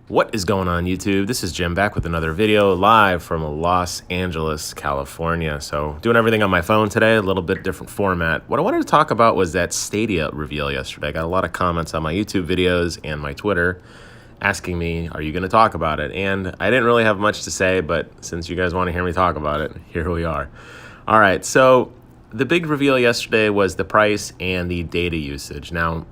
What is going on, YouTube? This is Jim back with another video live from Los Angeles, California. So doing everything on my phone today, a little bit different format. What I wanted to talk about was that Stadia reveal yesterday. I got a lot of comments on my YouTube videos and my Twitter asking me, are you going to talk about it? And I didn't really have much to say, but since you guys want to hear me talk about it, here we are. All right, so the big reveal yesterday was the price and the data usage. Now,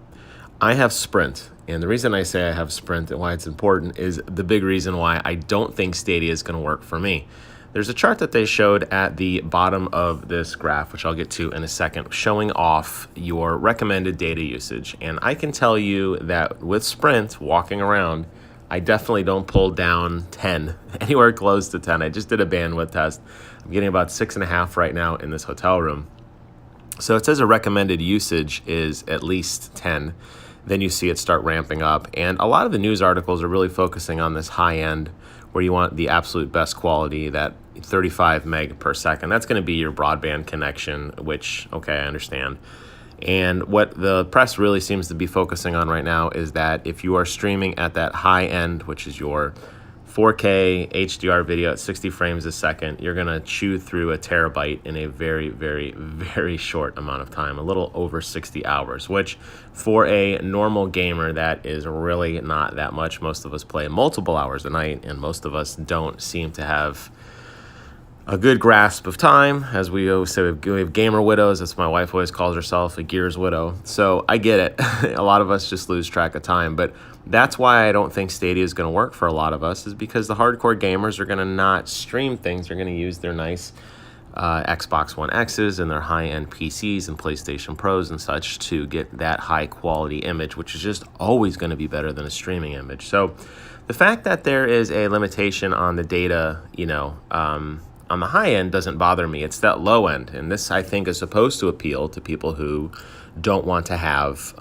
I have Sprint, and the reason I say I have Sprint and why it's important is the big reason why I don't think Stadia is going to work for me. There's a chart that they showed at the bottom of this graph, which I'll get to in a second, showing off your recommended data usage. And I can tell you that with Sprint, walking around, I definitely don't pull down 10, anywhere close to 10. I just did a bandwidth test. I'm getting about 6.5 right now in this hotel room. So it says a recommended usage is at least 10. Then you see it start ramping up. And a lot of the news articles are really focusing on this high end where you want the absolute best quality, that 35 meg per second. That's going to be your broadband connection, which, okay, I understand. And what the press really seems to be focusing on right now is that if you are streaming at that high end, which is your 4K HDR video at 60 frames a second, you're going to chew through a terabyte in a very, very, very short amount of time, a little over 60 hours, which for a normal gamer, that is really not that much. Most of us play multiple hours a night, and most of us don't seem to have a good grasp of time. As we always say, we have gamer widows. That's what my wife always calls herself, a Gears widow. So I get it. A lot of us just lose track of time. But that's why I don't think Stadia is going to work for a lot of us, is because the hardcore gamers are going to not stream things. They're going to use their nice Xbox One X's and their high-end PCs and PlayStation Pros and such to get that high-quality image, which is just always going to be better than a streaming image. So the fact that there is a limitation on the data, on the high end doesn't bother me. It's that low end. And this, I think, is supposed to appeal to people who don't want to have,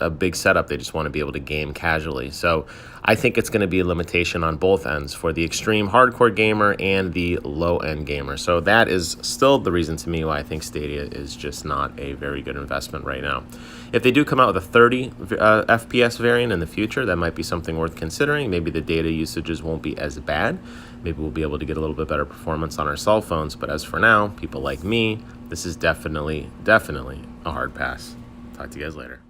a big setup. They just want to be able to game casually. So I think it's going to be a limitation on both ends for the extreme hardcore gamer and the low end gamer. So that is still the reason to me why I think Stadia is just not a very good investment right now. If they do come out with a 30 FPS variant in the future, that might be something worth considering. Maybe the data usages won't be as bad. Maybe we'll be able to get a little bit better performance on our cell phones. But as for now, people like me, this is definitely a hard pass. Talk to you guys later.